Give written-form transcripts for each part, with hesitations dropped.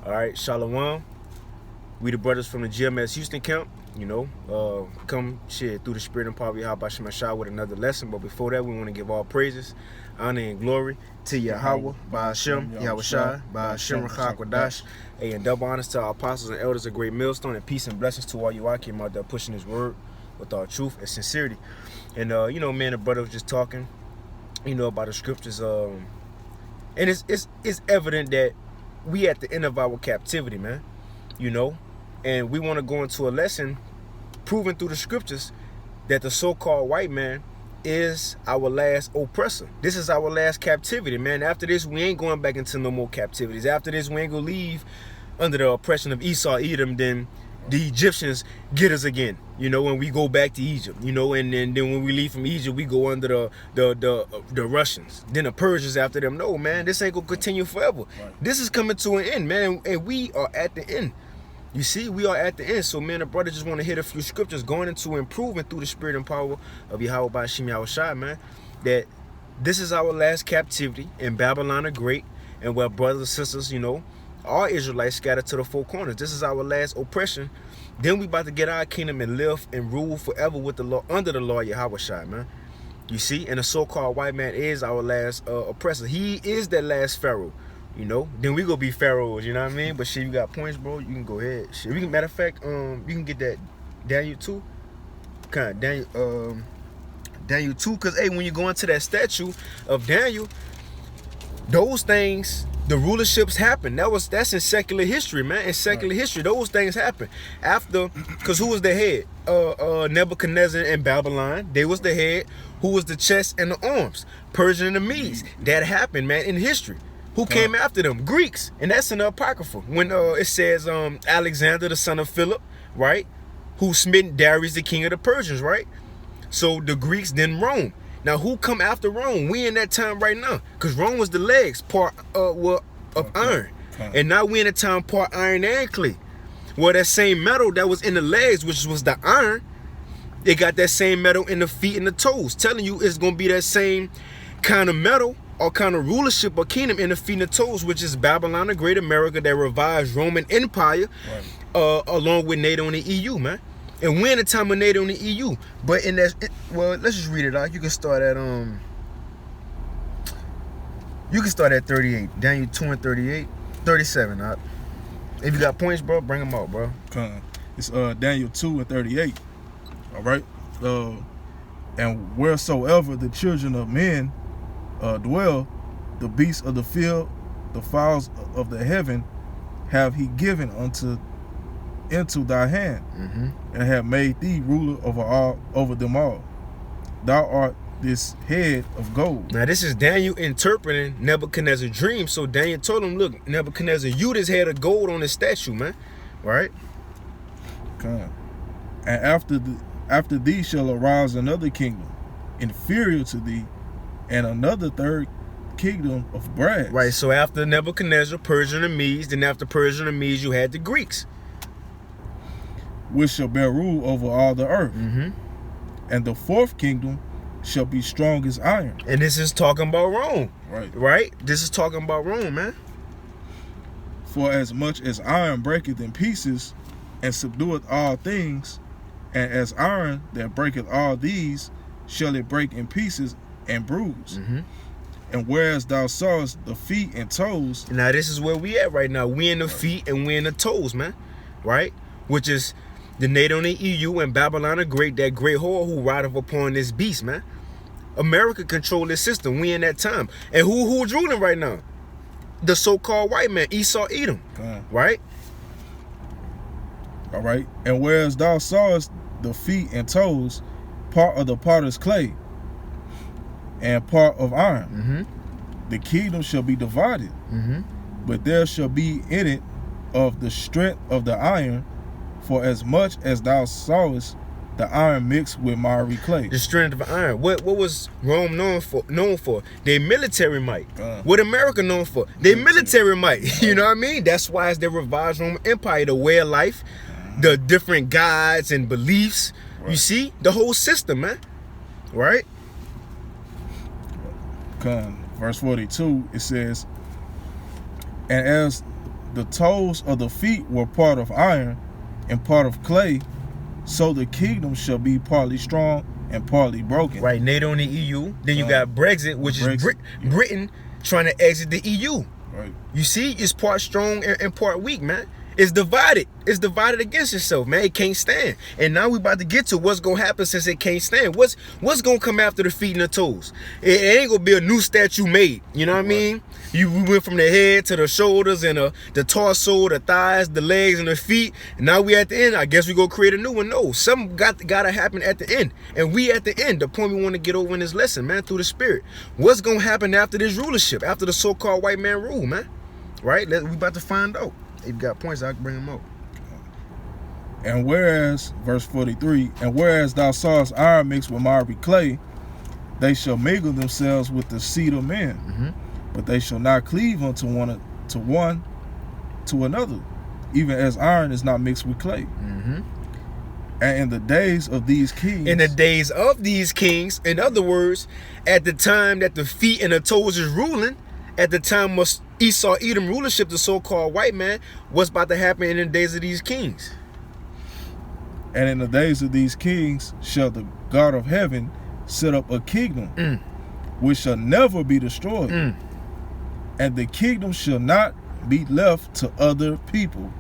All right, Shalom. We the brothers from the GMS Houston camp. You know, come share through the spirit and power of Yahweh Shemashah with another lesson. But before that, we want to give all praises, honor, and glory to Yahweh, Ba'ashem, Yahweh Shai, Ba'ashem, Rachak Wadash. And double honors to our apostles and elders of Great Millstone, and peace and blessings to all you out came out there pushing his word with our truth and sincerity. And, you know, man, the brother was just talking, you know, about the scriptures. And it's evident that we at the end of our captivity, man, you know, and we want to go into a lesson proving through the scriptures that the so-called white man is our last oppressor. This is our last captivity, man. After this, we ain't going back into no more captivities. After this, we ain't gonna leave under the oppression of Esau, Edom, then the Egyptians get us again, you know, when we go back to Egypt, you know, and then when we leave from Egypt, we go under the Russians, then the Persians after them. No, man, this ain't gonna continue forever. Right. This is coming to an end, man, and we are at the end. You see, we are at the end. So, man, the brother just want to hit a few scriptures going into improving through the spirit and power of Yahweh Ba'ashem Yahweh Shai, man, that this is our last captivity in Babylon the Great, and where brothers and sisters, you know, all Israelites scattered to the four corners. This is our last oppression. Then we about to get our kingdom and live and rule forever with the law, under the law of Yahweh Shai, man. You see, and the so-called white man is our last oppressor. He is that last pharaoh. You know, then we gonna be pharaohs, you know what I mean? But shit, you got points, bro, you can go ahead. Shit, we can, matter of fact, you can get that Daniel 2. Kind of Daniel 2, because hey, when you go into that statue of Daniel, those things, the rulerships happen. That's in secular history, man. In secular history, those things happen. After, because who was the head? Nebuchadnezzar and Babylon. They was the head. Who was the chest and the arms? Persian and the Medes. That happened, man, in history. Who came after them? Greeks. And that's in the Apocrypha. When it says Alexander, the son of Philip, right? Who smitten Darius, the king of the Persians, right? So the Greeks, then Rome. Now, who come after Rome? We in that time right now. Because Rome was the legs, part of iron. And now we in a time part iron and clay. Well, that same metal that was in the legs, which was the iron, they got that same metal in the feet and the toes. Telling you it's going to be that same kind of metal or kind of rulership or kingdom in the feet and the toes, which is Babylon, the Great America, that revives Roman Empire, along with NATO and the EU, man. And we're in a time of NATO and the EU. But in that, well, let's just read it out. You can start at 38. Daniel 2 and 38. 37, out. If you got points, bro, bring them out, bro. It's Daniel 2 and 38. All right. And wheresoever the children of men dwell, the beasts of the field, the fowls of the heaven, have he given into thy hand, and have made thee ruler over them all. Thou art this head of gold. Now this is Daniel interpreting Nebuchadnezzar's dream. So Daniel told him, look, Nebuchadnezzar, you this head of gold on this statue, man. Right? Okay. And after thee shall arise another kingdom, inferior to thee, and another third kingdom of brass. Right, so after Nebuchadnezzar, Persian and Medes, then after Persian and Medes, you had the Greeks, which shall bear rule over all the earth. And the fourth kingdom shall be strong as iron. And this is talking about Rome. Right. This is talking about Rome, man. For as much as iron breaketh in pieces, and subdueth all things, and as iron that breaketh all these, shall it break in pieces and bruise. And whereas thou sawest the feet and toes. Now this is where we at right now. We in the feet and we in the toes, man. Right? Which is the NATO and the EU and Babylon the Great, that great whore who rideth upon this beast, man. America control this system. We in that time. And who's ruling right now? The so-called white man, Esau, Edom. Right? All right. And whereas thou sawest the feet and toes, part of the potter's clay, and part of iron, the kingdom shall be divided, but there shall be in it of the strength of the iron, for as much as thou sawest the iron mixed with miry clay. The strength of iron. What was Rome known for? Their military might. What America known for? Their military might. You know what I mean? That's why it's the revised Roman Empire, the way of life, the different gods and beliefs. You see? The whole system, man. Right? Verse 42, it says, and as the toes of the feet were part of iron and part of clay, so the kingdom shall be partly strong and partly broken. Right, NATO and the EU. Then you got Brexit, which is Britain trying to exit the EU. Right. You see, it's part strong and part weak, man. It's divided. It's divided against itself, man. It can't stand. And now we about to get to what's gonna happen since it can't stand. What's gonna come after the feet and the toes? It ain't gonna be a new statue made. You know what I mean? We went from the head to the shoulders and the torso, the thighs, the legs, and the feet. And now we at the end. I guess we gonna create a new one. No, something gotta happen at the end. And we at the end. The point we want to get over in this lesson, man, through the Spirit. What's gonna happen after this rulership? After the so-called white man rule, man? Right? We about to find out. If you got points, I can bring them up. And whereas, verse 43, and whereas thou sawest iron mixed with miry clay, they shall mingle themselves with the seed of men, but they shall not cleave unto one to another, even as iron is not mixed with clay. And in the days of these kings, in other words, at the time that the feet and the toes is ruling, at the time of Esau, Edom rulership, the so-called white man, what's about to happen in the days of these kings? And in the days of these kings shall the God of heaven set up a kingdom which shall never be destroyed, and the kingdom shall not be left to other people,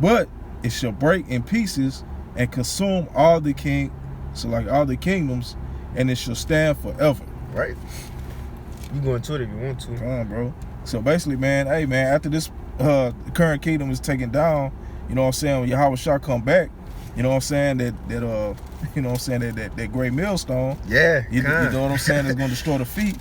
but it shall break in pieces and consume all the kingdoms, and it shall stand forever. Right. You go into it if you want to. Come on, bro. So basically, man, hey, man, after this current kingdom is taken down, you know what I'm saying, when Yahweh Shah come back, you know what I'm saying, that great millstone, you know what I'm saying, is going to destroy the feet.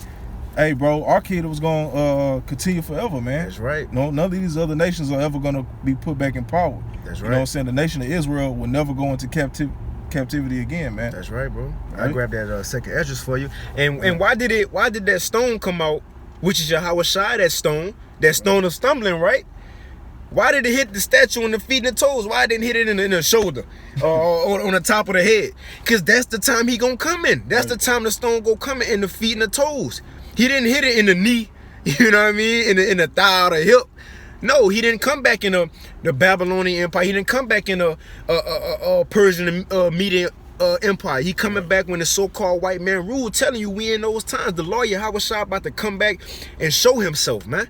Hey, bro, our kingdom was going to continue forever, man. That's right. No, none of these other nations are ever going to be put back in power. That's right. You know what I'm saying? The nation of Israel will never go into captivity again, man. That's right, bro. Right? I grabbed that second Esdras for you. And why did that stone come out, which is Yahweh Shai, that stone of stumbling, right? Why did it hit the statue on the feet and the toes? Why didn't it hit it in the shoulder or on the top of the head? Because that's the time he gonna come in. That's the time the stone go come in the feet and the toes. He didn't hit it in the knee, you know what I mean, in the thigh or the hip. No, he didn't come back in the Babylonian Empire. He didn't come back in the Persian Median Empire. He coming back when the so-called white man ruled, telling you we in those times. The Lord Yahweh Shai about to come back and show himself, man.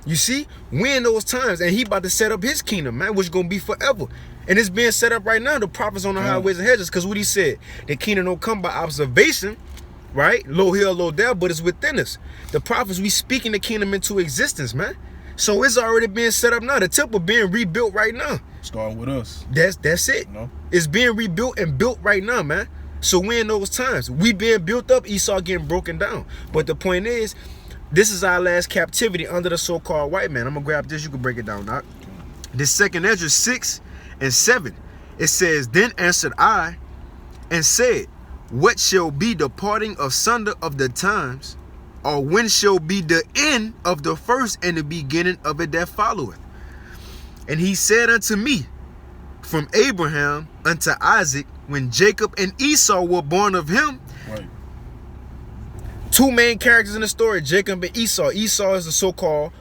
You see, we in those times, and he about to set up his kingdom, man, which is going to be forever. And it's being set up right now. The prophets on the highways and hedges, because what he said, the kingdom don't come by observation, right? Low hill, low there, but it's within us. The prophets, we speaking the kingdom into existence, man. So it's already being set up now. The temple being rebuilt right now. Starting with us. That's it. You know? It's being rebuilt and built right now, man. So we in those times. We being built up, Esau getting broken down. But the point is, this is our last captivity under the so-called white man. I'm going to grab this. You can break it down, Doc. This second Esdras 6 and 7. It says, Then answered I and said, What shall be the parting asunder of the times? Or when shall be the end of the first and the beginning of it that followeth? And he said unto me, From Abraham unto Isaac, when Jacob and Esau were born of him. Right. Two main characters in the story, Jacob and Esau. Esau is the so-called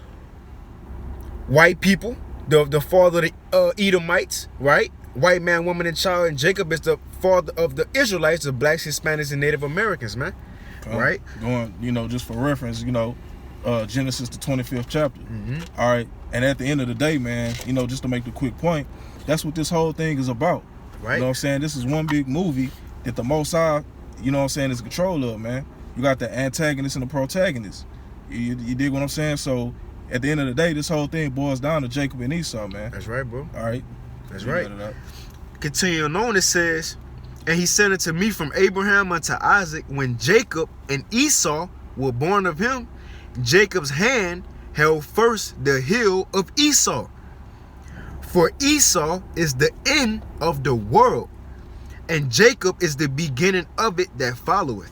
white people, the father of the Edomites, right? White man, woman, and child. And Jacob is the father of the Israelites, the blacks, Hispanics, and Native Americans, man. Right? Going, just for reference, Genesis the 25th chapter. All right. And at the end of the day, man, just to make the quick point, that's what this whole thing is about. Right. You know what I'm saying? This is one big movie that the Most High, is in control of, man. You got the antagonist and the protagonist. You dig what I'm saying? So at the end of the day, this whole thing boils down to Jacob and Esau, man. That's right, bro. All right. That's right. Continuing on, it says, And he said unto me, From Abraham unto Isaac, when Jacob and Esau were born of him, Jacob's hand held first the heel of Esau. For Esau is the end of the world, and Jacob is the beginning of it that followeth.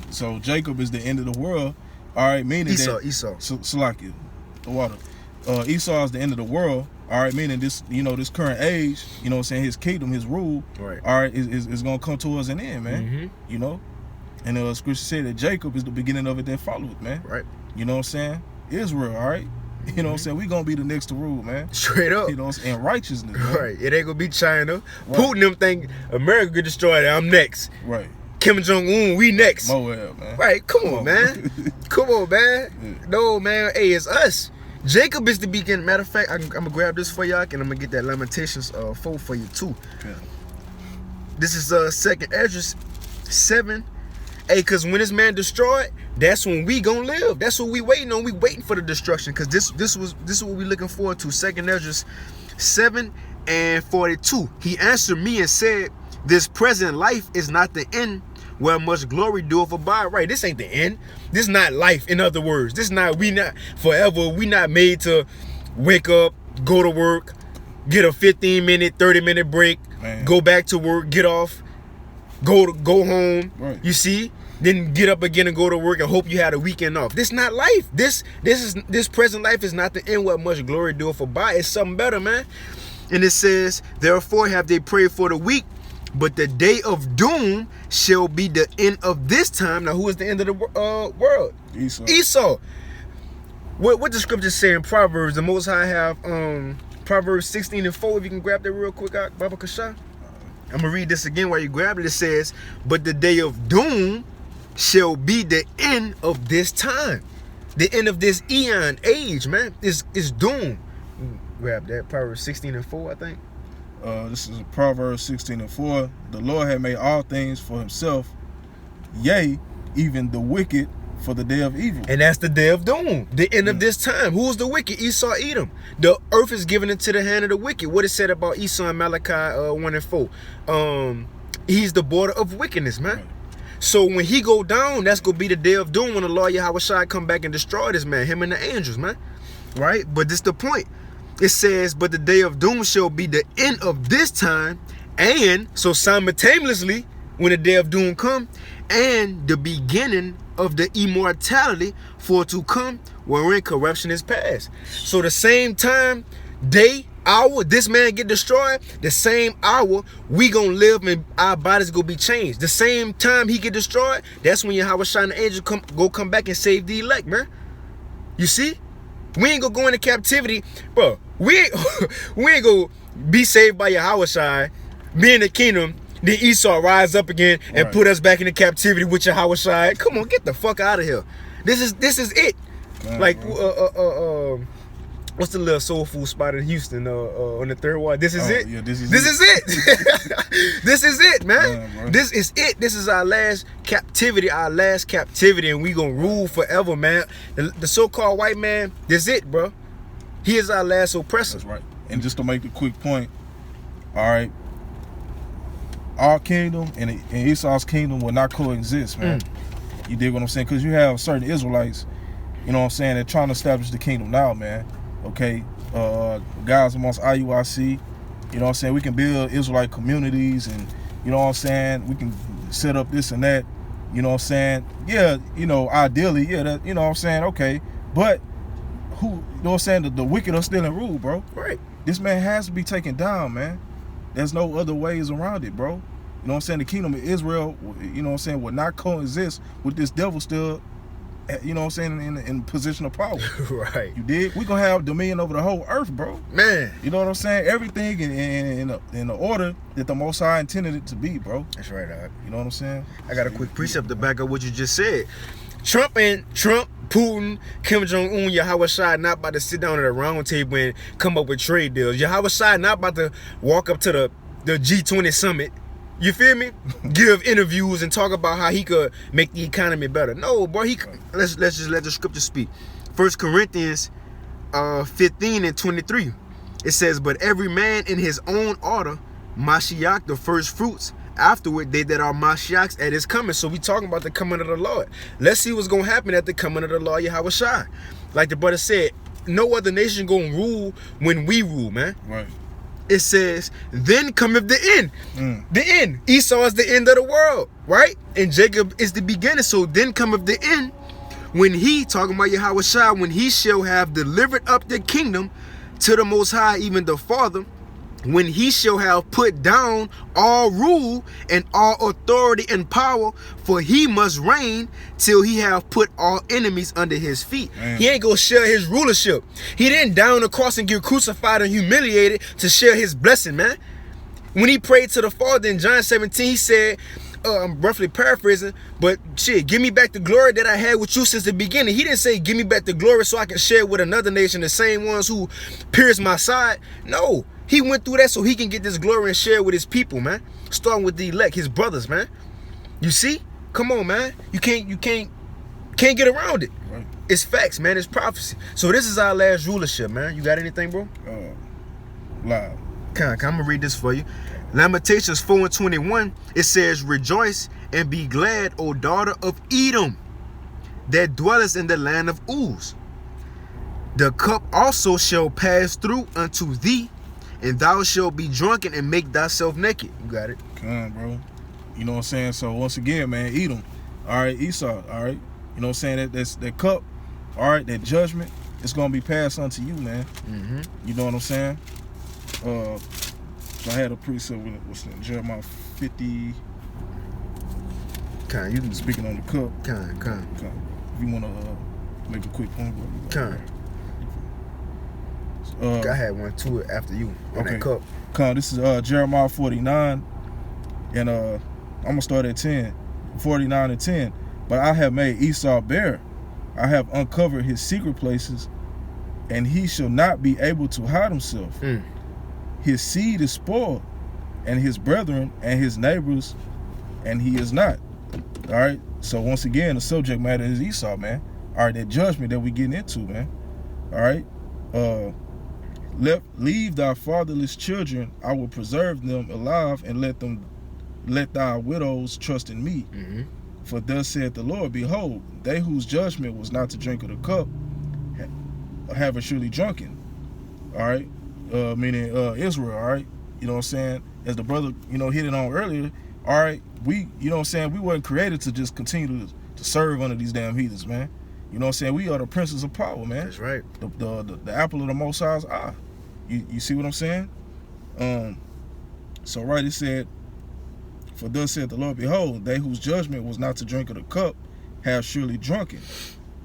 So Jacob is the end of the world. All right, meaning Esau. Salakia, the water. Esau is the end of the world. All right, meaning this, this current age, his kingdom, his rule, right, all right, is going to come towards an end, man. And scripture said that Jacob is the beginning of it that followeth, man. Right. You know what I'm saying? Israel, all right? You know what I'm saying? We gonna be the next to rule, man. Straight up. You know what I'm saying? And righteousness, man. Right. It ain't gonna be China. Right. Putin them think America get destroyed. I'm next. Right. Kim Jong-un, we next. Moab, man. Right. Come on, man. Come on, man. Yeah. No, man. Hey, it's us. Jacob is the beginning. Matter of fact, I'm gonna grab this for y'all, and I'm gonna get that Lamentations 4 for you too. Yeah. This is 2nd Esdras 7. Hey, cause when this man destroyed, that's when we gonna live. That's what we waiting on. We waiting for the destruction. Cause this is what we looking forward to. 2nd Esdras 7 and 42. He answered me and said, "This present life is not the end, where much glory doeth abide." Right, this ain't the end. This not life. In other words, this not, we not forever. We not made to wake up, go to work, get a 15-minute, 30-minute break, man, go back to work, get off, go home. Right. You see, then get up again and go to work and hope you had a weekend off. This not life. This present life is not the end, where much glory doeth abide. It's something better, man. And it says, "Therefore have they prayed for the weak, but the day of doom shall be the end of this time." Now, who is the end of the world? Esau. What the scriptures say in Proverbs? The Most High have Proverbs 16 and 4. If you can grab that real quick, Baba Kasha. I'm gonna read this again while you grab it. It says, "But the day of doom shall be the end of this time." The end of this eon age, man. Is doom. Grab that. Proverbs 16 and 4, I think. This is Proverbs 16 and 4. "The Lord had made all things for himself, yea, even the wicked for the day of evil." And that's the day of doom, the end of this time. Who's the wicked? Esau, Edom. The earth is given into the hand of the wicked. What is said about Esau in Malachi 1 and 4? He's the border of wickedness, man. Right. So when he go down, that's going to be the day of doom, when the Lord Yahweh Shai come back and destroy this man, him and the angels, man. Right? But this the point. It says, "But the day of doom shall be the end of this time," and so simultaneously, when the day of doom come, "and the beginning of the immortality for to come, wherein corruption is past." So the same time, day, hour, this man get destroyed, the same hour we gonna live and our bodies gonna be changed. The same time he get destroyed, that's when Yahweh Shai and the angel come back and save the elect, man. You see? We ain't gonna go into captivity, bro. We ain't gonna be saved by Yahweh Shai, be in the kingdom, then Esau rise up again and put us back into captivity with Yahweh Shai. Come on, get the fuck out of here. This is it. Man, like what's the little soul food spot in Houston on the 3rd Ward? This is it. Yeah, this is it. This is it, man. This is it. This is our last captivity, and we gonna rule forever, man. The so-called white man, this it, bro. He is our last oppressor. That's right. And just to make a quick point, all right, our kingdom and Esau's kingdom will not coexist, man. You dig what I'm saying? Because you have certain Israelites, you know what I'm saying, they're trying to establish the kingdom now, man. Okay, guys amongst IUIC, you know what I'm saying, we can build Israelite communities, and you know what I'm saying, we can set up this and that, you know what I'm saying. Yeah, you know, ideally, yeah, that, you know what I'm saying, okay, but who, you know what I'm saying, the wicked are still in rule, bro. Right. This man has to be taken down, man. There's no other ways around it, bro. You know what I'm saying? The kingdom of Israel, you know what I'm saying, will not coexist with this devil still, you know what I'm saying, in position of power. Right. You did? We're going to have dominion over the whole earth, bro. Man. You know what I'm saying? Everything in the order that the Most High intended it to be, bro. That's right, Doc. You know what I'm saying? I got a quick precept to back up what you just said. Trump, Putin, Kim Jong-un, Yahweh Shai not about to sit down at a round table and come up with trade deals. Yahweh Shai not about to walk up to the G20 summit, you feel me? Give interviews and talk about how he could make the economy better. No, boy, let's just let the scripture speak. 1 Corinthians 15 and 23. It says, "But every man in his own order, Mashiach, the first fruits. Afterward, they that are Mashiachs at his coming." So we talking about the coming of the Lord. Let's see what's going to happen at the coming of the Lord Yahweh Shai. Like the brother said, no other nation going to rule when we rule, man. Right. It says, "Then cometh the end." The end. Esau is the end of the world, right? And Jacob is the beginning. So then cometh the end, when he, talking about Yahweh Shai, when he shall have delivered up the kingdom to the Most High, even the Father, when he shall have put down all rule and all authority and power, for he must reign till he have put all enemies under his feet. Man. He ain't gonna share his rulership. He didn't die on the cross and get crucified and humiliated to share his blessing, man. When he prayed to the Father in John 17, he said, I'm roughly paraphrasing, but shit, give me back the glory that I had with you since the beginning. He didn't say, give me back the glory so I can share with another nation, the same ones who pierced my side. No, he went through that so he can get this glory and share with his people, man. Starting with the elect, his brothers, man. You see? Come on, man. You can't get around it. Right. It's facts, man. It's prophecy. So this is our last rulership, man. You got anything, bro? Live. I'm gonna read this for you. Lamentations 4:21. It says, rejoice and be glad, O daughter of Edom, that dwellest in the land of Uz. The cup also shall pass through unto thee, and thou shalt be drunken and make thyself naked. You got it. Come on, bro. You know what I'm saying? So once again, man, Edom. All right, Esau. All right. You know what I'm saying? That's that cup. All right, that judgment. It's gonna be passed unto you, man. Mm-hmm. You know what I'm saying? So I had a precept with Jeremiah 50. You can Speaking on the cup. If you wanna make a quick point, bro. I had one to it after you on that cup. This is Jeremiah 49, and I'm gonna start at 10, 49 and 10. But I have made Esau bare. I have uncovered his secret places, and he shall not be able to hide himself. His seed is spoiled, and his brethren and his neighbors, and he is not. All right. So once again, the subject matter is Esau, man. All right, that judgment that we getting into, man. All right. Leave thy fatherless children, I will preserve them alive, and let thy widows trust in me. Mm-hmm. For thus saith the Lord, behold, they whose judgment was not to drink of the cup have surely drunken. All right. Meaning Israel, all right? You know what I'm saying? As the brother, hit it on earlier, all right, we, you know what I'm saying, we weren't created to just continue to serve under these damn heathens, man. You know what I'm saying? We are the princes of power, man. That's right. The apple of the Most High's eye. You see what I'm saying? So right, it said, for thus saith the Lord, behold, they whose judgment was not to drink of the cup have surely drunken.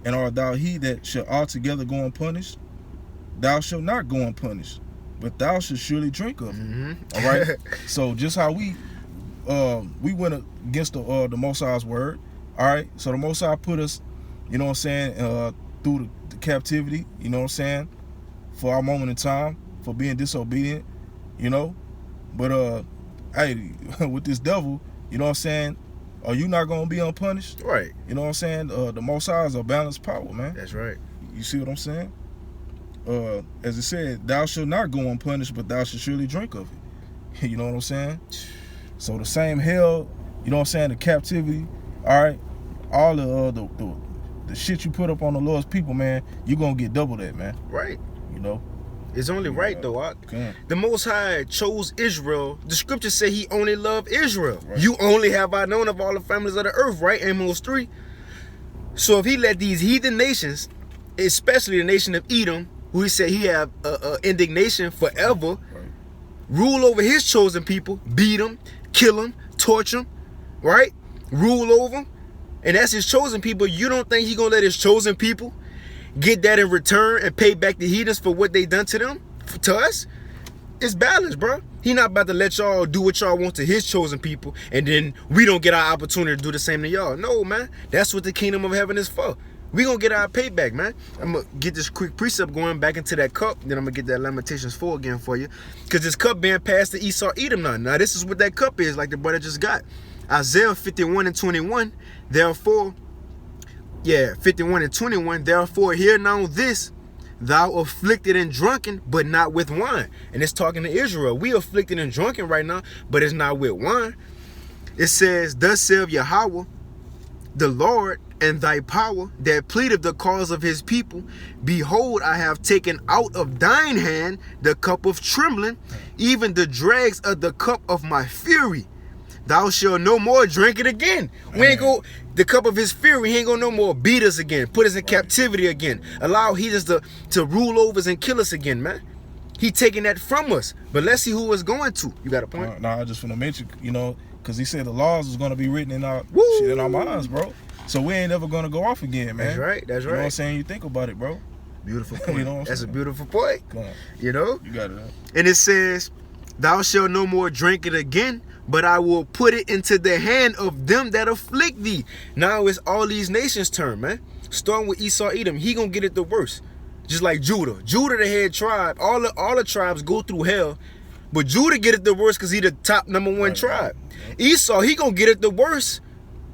And art thou he that shall altogether go unpunished? Thou shalt not go unpunished, but thou shalt surely drink of it. Mm-hmm. All right. So just how we went against the Most High's word. All right. So the Most High put us, you know what I'm saying, through the captivity. You know what I'm saying, for our moment in time, for being disobedient. You know, but hey, with this devil, you know what I'm saying, are you not gonna be unpunished? Right. You know what I'm saying? The Most High is a balanced power, man. That's right. You see what I'm saying? As it said, thou shalt not go unpunished, but thou shalt surely drink of it. You know what I'm saying? So the same hell, you know what I'm saying, the captivity, all right, all the shit you put up on the Lord's people, man, you're gonna get double that, man. Right. You know? It's only right, though. Okay. The Most High chose Israel. The scriptures say he only loved Israel. Right. You only have I known of all the families of the earth, right? Amos 3. So if he let these heathen nations, especially the nation of Edom, who he said he have indignation forever, Right. rule over his chosen people, beat them, kill them, torture them, right? Rule over them. And that's his chosen people. You don't think he gonna let his chosen people get that in return and pay back the heathens for what they done to them, to us? It's balanced, bro. He not about to let y'all do what y'all want to his chosen people, and then we don't get our opportunity to do the same to y'all. No, man. That's what the kingdom of heaven is for. We gonna get our payback, man. I'm gonna get this quick precept going back into that cup. Then I'm gonna get that Lamentations 4 again for you. Because this cup being passed to Esau, Edom now. Now this is what that cup is, like the brother just got. Isaiah 51 and 21. Therefore, 51 and 21. Therefore, hear now this, thou afflicted and drunken, but not with wine. And it's talking to Israel. We afflicted and drunken right now, but it's not with wine. It says, thus saith Yahweh, the Lord, and thy power that pleadeth the cause of his people. Behold, I have taken out of thine hand the cup of trembling, even the dregs of the cup of my fury. Thou shalt no more drink it again. We ain't go the cup of his fury. He ain't gonna no more beat us again, put us in captivity again, allow heathens to rule over us and kill us again, man. He taking that from us. But let's see who it's going to. You got a point? No, I just want to mention, because he said the laws was going to be written in our minds, bro. So we ain't ever going to go off again, man. That's right. You know what I'm saying? You think about it, bro. Beautiful point. You know what I'm That's saying? a beautiful point. Come on. You know? You got it, huh? And it says, thou shalt no more drink it again, but I will put it into the hand of them that afflict thee. Now it's all these nations' turn, man. Starting with Esau, Edom, he gonna get it the worst. Just like Judah. Judah, the head tribe. All the tribes go through hell, but Judah get it the worst because he the top #1 tribe. Esau, he gonna get it the worst,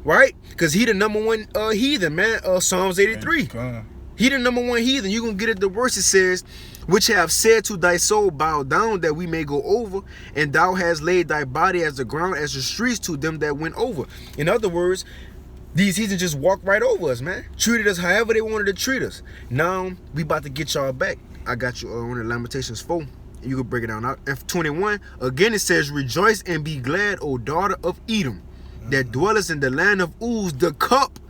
right? Because he the #1 heathen, man. Psalms 83. He the #1 heathen. You gonna get it the worst. It says, which have said to thy soul, bow down that we may go over, and thou hast laid thy body as the ground, as the streets to them that went over. In other words, these heathens just walked right over us, man. Treated us however they wanted to treat us. Now we about to get y'all back. I got you on the Lamentations 4. You can break it down out. F21 again, it says, rejoice and be glad, O daughter of Edom, that dwellest in the land of Uz. The cup,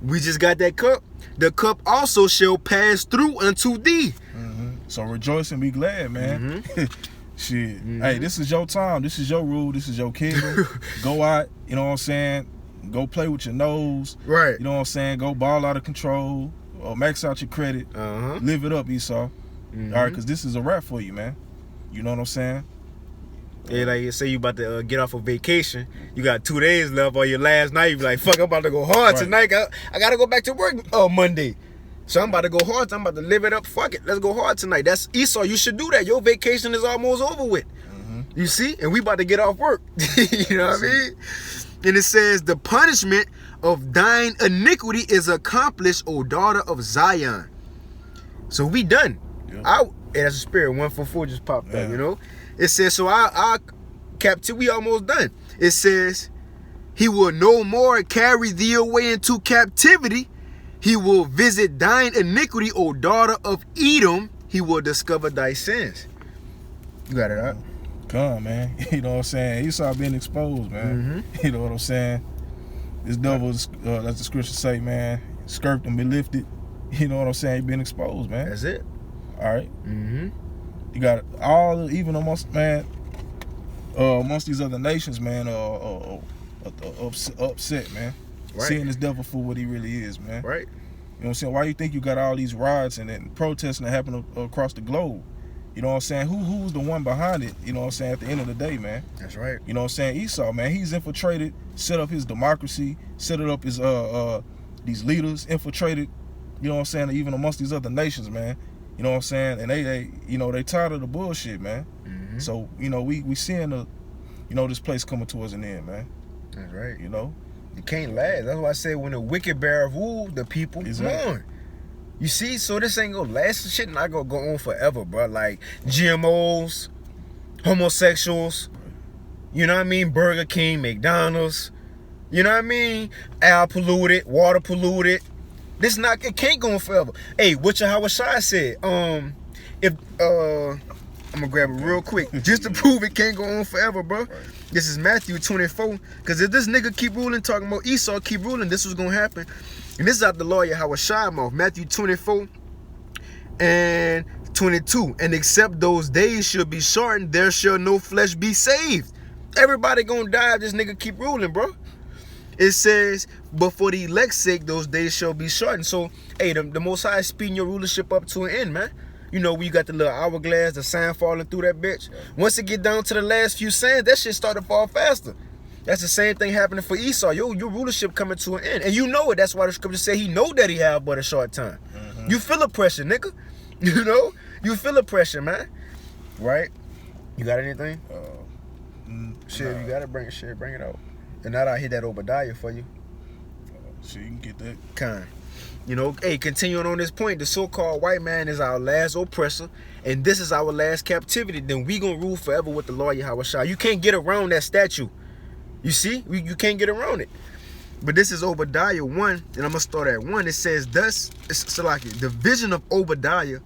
we just got that cup. The cup also shall pass through unto thee. So rejoice and be glad, man. Shit. Hey, this is your time. This is your rule. This is your kingdom. Go out, you know what I'm saying? Go play with your nose. Right. You know what I'm saying? Go ball out of control. Or max out your credit. Live it up, Esau. All right, because this is a wrap for you, man. You know what I'm saying? Yeah, like you say you about to get off a vacation. You got 2 days left on your last night. You be like, fuck, I'm about to go hard tonight. I got to go back to work Monday. So I'm about to go hard. I'm about to live it up. Fuck it. Let's go hard tonight. That's Esau. You should do that. Your vacation is almost over with. You see? And we about to get off work. You know what I mean? And it says, the punishment of thine iniquity is accomplished, O daughter of Zion. So we done. That's a spirit. 144 just popped up, you know? It says, so our captivity, we almost done. It says, he will no more carry thee away into captivity. He will visit thine iniquity, O daughter of Edom. He will discover thy sins. You got it out. Come, man. You know what I'm saying? Esau being exposed, man. You know what I'm saying? This devil, as the scriptures say, man, skirt and be lifted. You know what I'm saying? He been exposed, man. That's it. All right. You got all, even amongst, man, amongst these other nations, man, upset, man. Seeing this devil for what he really is, man. Right. You know what I'm saying? Why you think you got all these riots and protesting that happen across the globe? You know what I'm saying? Who's the one behind it? You know what I'm saying? At the end of the day, man. That's right. You know what I'm saying? Esau, man, he's infiltrated, set up his democracy, set up his these leaders, infiltrated, you know what I'm saying, even amongst these other nations, man. You know what I'm saying? And they you know, they tired of the bullshit, man. So, you know, we seeing this place coming towards an end, man. That's right. You know? It can't last. That's why I said when the wicked bear rule, the people mourn. You see, so this ain't gonna last. This shit not gonna go on forever, bro. Like GMOs, homosexuals, you know what I mean? Burger King, McDonald's, you know what I mean? Air polluted, water polluted. It can't go on forever. Hey, what your Hawashai said, I'm gonna grab it real quick just to prove it can't go on forever, bro. This is Matthew 24. Because if this nigga keep ruling, talking about Esau keep ruling, this was gonna happen. And this is out the lawyer Hawashai mouth. Matthew 24 and 22. And except those days shall be shortened, there shall no flesh be saved. Everybody gonna die if this nigga keep ruling, bro. It says, but for the elect's sake, those days shall be shortened. So, hey, the Most High is speeding your rulership up to an end, man. You know, we got the little hourglass, the sand falling through that bitch. Once it get down to the last few sands, that shit start to fall faster. That's the same thing happening for Esau. Your rulership coming to an end. And you know it. That's why the scripture say he know that he have but a short time. You feel the pressure, nigga. You know? You feel the pressure, man. Right? You got anything? Shit, you gotta bring it out. And now I hit that Obadiah for you. So you can get that. Kind. You know, hey, continuing on this point, the so-called white man is our last oppressor, and this is our last captivity. Then we gonna rule forever with the Lord Yahushua. You can't get around that statue. You see? You can't get around it. But this is Obadiah 1, and I'm gonna start at 1. It says, thus, it's like the vision of Obadiah,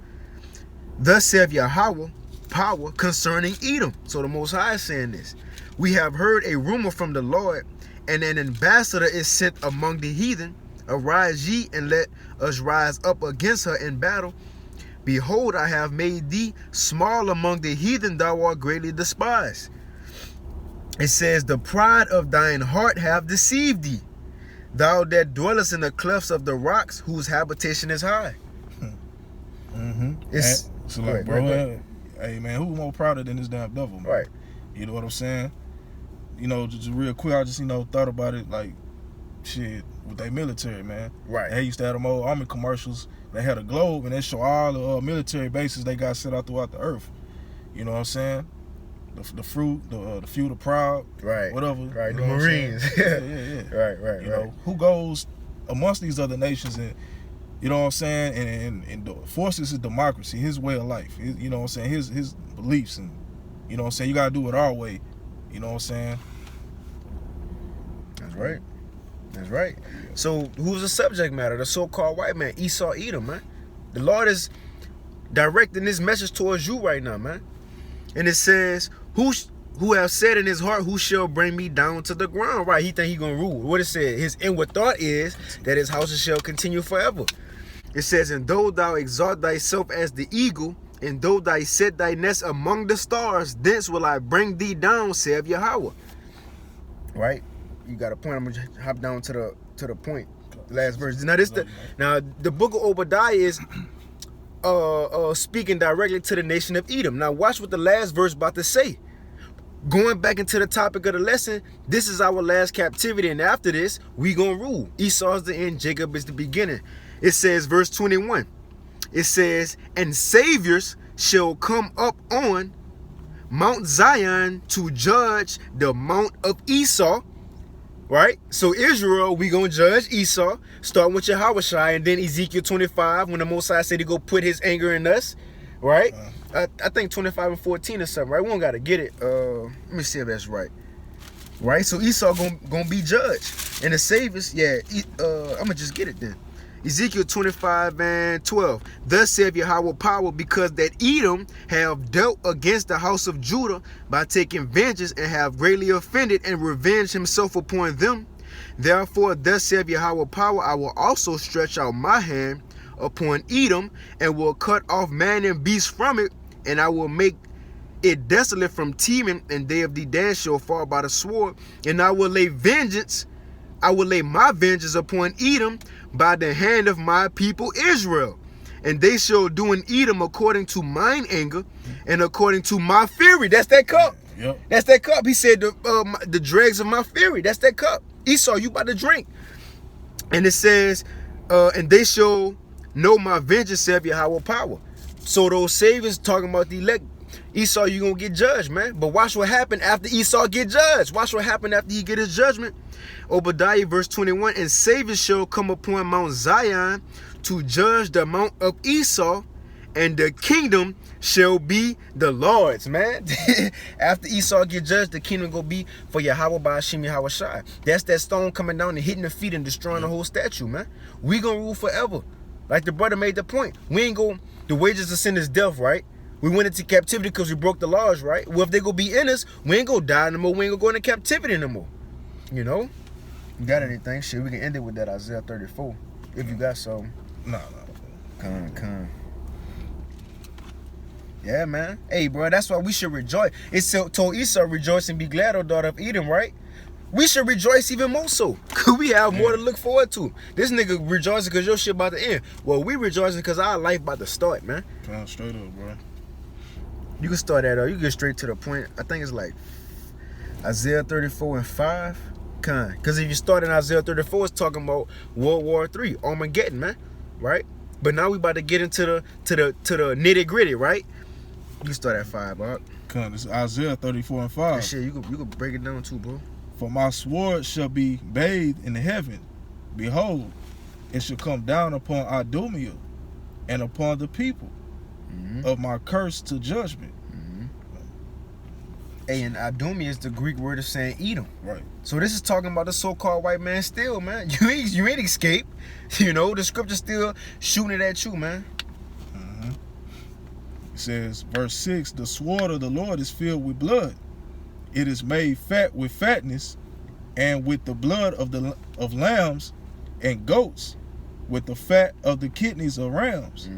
thus saith Yahweh, power concerning Edom. So the Most High is saying this. We have heard a rumor from the Lord, and an ambassador is sent among the heathen. Arise ye, and let us rise up against her in battle. Behold, I have made thee small among the heathen, thou art greatly despised. It says, the pride of thine heart have deceived thee, thou that dwellest in the clefts of the rocks, whose habitation is high. It's so like, bro, hey man, who more prouder than this damn devil, man? Right. You know what I'm saying? You know, just real quick, I just, thought about it, like, shit, with their military, man. Right. They used to have them old army commercials. They had a globe, and they show all the military bases they got set out throughout the earth. You know what I'm saying? The fruit, the few, the proud, right, whatever. Right, the Marines. Yeah. Right. You know, who goes amongst these other nations and, you know what I'm saying, and forces his democracy, his way of life, you know what I'm saying, his beliefs, and, you know what I'm saying, you got to do it our way, you know what I'm saying? That's right. So who's the subject matter? The so-called white man, Esau, Edom, man. The Lord is directing this message towards you right now, man. And it says, who have said in his heart, who shall bring me down to the ground? Right, he think he gonna rule. What it said, his inward thought is that his houses shall continue forever. It says, and though thou exalt thyself as the eagle, and though thou set thy nest among the stars, thence will I bring thee down, saith Yahweh. Right? You got a point. I'm gonna hop down to the point. The last verse. Now the book of Obadiah is speaking directly to the nation of Edom. Now watch what the last verse about to say. Going back into the topic of the lesson, this is our last captivity, and after this, we gonna rule. Esau is the end, Jacob is the beginning. It says, verse 21. It says, and saviors shall come up on Mount Zion to judge the Mount of Esau. Right? So Israel, we gonna judge Esau, starting with Yahushua, and then Ezekiel 25, when the Most High said he go put his anger in us. Right? I think 25 and 14 or something, right? We don't gotta get it. Let me see if that's right. Right? So Esau gonna be judged. And the saviors, I'm gonna just get it then. Ezekiel 25 and 12. Thus saith Yahweh power, because that Edom have dealt against the house of Judah by taking vengeance, and have greatly offended and revenged himself upon them. Therefore, thus saith Yahweh power, I will also stretch out my hand upon Edom, and will cut off man and beast from it, and I will make it desolate from Teman, and they of Dedan shall fall by the sword, and I will lay my vengeance upon Edom by the hand of my people Israel. And they shall do in Edom according to mine anger and according to my fury. That's that cup. Yep. That's that cup. He said the dregs of my fury. That's that cup. Esau, you about to drink. And it says, and they shall know my vengeance, saith Yahweh power. So those saviors talking about the elect. Esau, you gonna get judged, man. But watch what happened after Esau get judged. Watch what happened after he get his judgment. Obadiah verse 21, and saviors shall come upon Mount Zion to judge the Mount of Esau, and the kingdom shall be the Lord's, man. After Esau get judged, the kingdom gonna be for Yahweh by Hashem Yahweh Shai. That's that stone coming down and hitting the feet and destroying the whole statue, man. We gonna rule forever. Like the brother made the point. We ain't go, the wages of sin is death, right? We went into captivity because we broke the laws, right? Well, if they gonna be in us, we ain't gonna die no more. We ain't gonna go into captivity no more. You know? You got anything? Shit, we can end it with that Isaiah 34. If you got some. No. Come. Yeah, man. Hey, bro, that's why we should rejoice. It's told Esau, rejoice and be glad, O daughter of Edom, right? We should rejoice even more so. Because we have more to look forward to. This nigga rejoicing because your shit about to end. Well, we rejoicing because our life about to start, man. Straight up, bro. You can start that, you get straight to the point. I think it's like Isaiah 34 and 5. Because if you start in Isaiah 34, it's talking about World War III, Armageddon, man. Right? But now we about to get into the nitty gritty, right? You can start at 5, bro. It's Isaiah 34 and 5. That shit, you could break it down too, bro. For my sword shall be bathed in heaven. Behold, it shall come down upon Idumea and upon the people of my curse to judgment. Hey, and Idumea is the Greek word of saying Edom. Right. So this is talking about the so-called white man still, man. You ain't escaped. You know, the scripture still shooting it at you, man. It says, verse 6, the sword of the Lord is filled with blood. It is made fat with fatness, and with the blood of lambs and goats, with the fat of the kidneys of rams.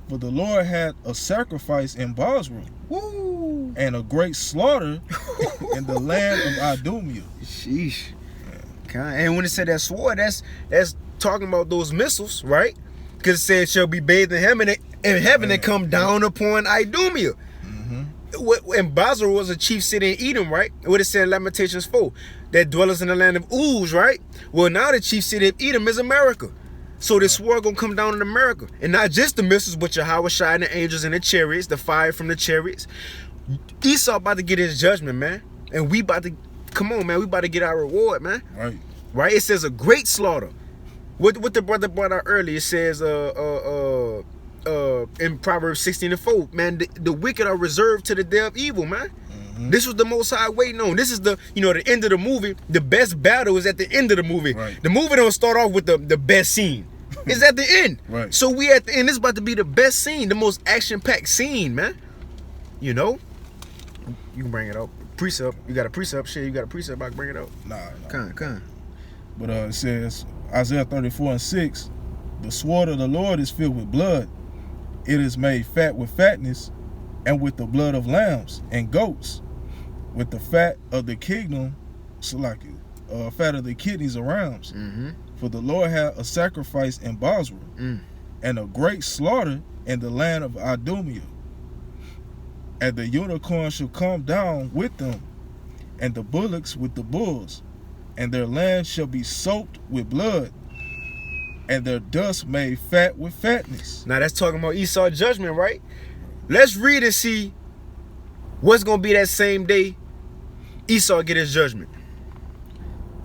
For the Lord had a sacrifice in Bosra, Woo! and a great slaughter in the land of Idumea. Sheesh. And when it said that sword, that's talking about those missiles, right? Because it said shall be bathed in heaven and come down upon Idumea. And Basra was a chief city in Edom, right? What it said in Lamentations 4, that dwellers in the land of Uz, right? Well, now the chief city of Edom is America. So this sword gonna come down in America. And not just the missiles, but Yahweh Shai and the angels and the chariots, the fire from the chariots. Esau about to get his judgment, man. And we about to, come on, man, we about to get our reward, man. Right. Right? It says a great slaughter. What the brother brought out earlier, it says in Proverbs 16:4, man, the wicked are reserved to the day of evil, man. This was the Most High waiting on. This is the, the end of the movie. The best battle is at the end of the movie. Right. The movie don't start off with the best scene. It's at the end. Right. So we at the end. It's about to be the best scene, the most action-packed scene, man. You can bring it up. Precept. You got a precept? Shit, you got a precept? I can bring it up. Nah. Come. But it says, Isaiah 34:6, the sword of the Lord is filled with blood. It is made fat with fatness, and with the blood of lambs and goats, with the fat of the kingdom, fat of the kidneys of rams. For the Lord had a sacrifice in Bosra, and a great slaughter in the land of Idumea. And the unicorn shall come down with them, and the bullocks with the bulls, and their land shall be soaked with blood, and their dust made fat with fatness. Now that's talking about Esau's judgment, right? Let's read and see what's going to be that same day Esau get his judgment.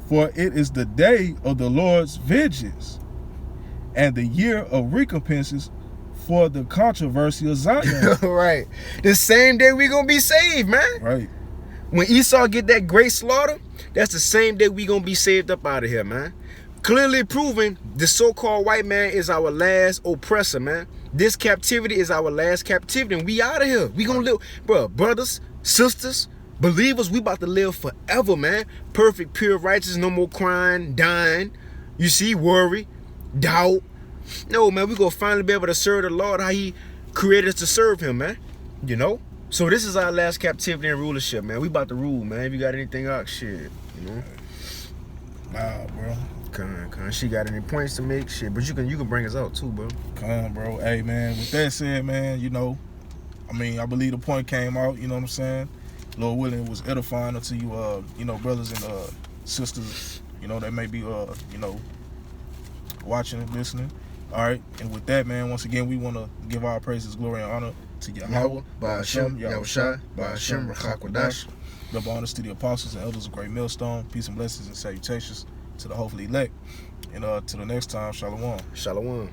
For it is the day of the Lord's vengeance, and the year of recompenses for the controversy of Zion. Right. The same day we going to be saved, man. Right. When Esau get that great slaughter, that's the same day we going to be saved up out of here, man. Clearly proving the so-called white man is our last oppressor, man. This captivity is our last captivity, and we out of here. We gonna live, bro, brothers, sisters, believers, we about to live forever, man. Perfect, pure, righteous, no more crying, dying. You see, worry, doubt. No, man, we gonna finally be able to serve the Lord how he created us to serve him, man. So this is our last captivity and rulership, man. We about to rule, man. If you got anything out, shit, Nah, bro. Con. She got any points to make? Shit, but you can bring us out too, bro. Come, bro. Hey, man, with that said, man, I believe the point came out, you know what I'm saying? Lord willing, it was edifying unto you, brothers and sisters, that may be, watching and listening. All right, and with that, man, once again, we want to give our praises, glory, and honor to Yahweh, Ba'ashem, Yahushua, Ba'ashem, Rachakwadash. Double honors to the apostles and elders of Great Millstone. Peace and blessings and salutations to the hopefully elect. And to the next time, Shalom. Shalom.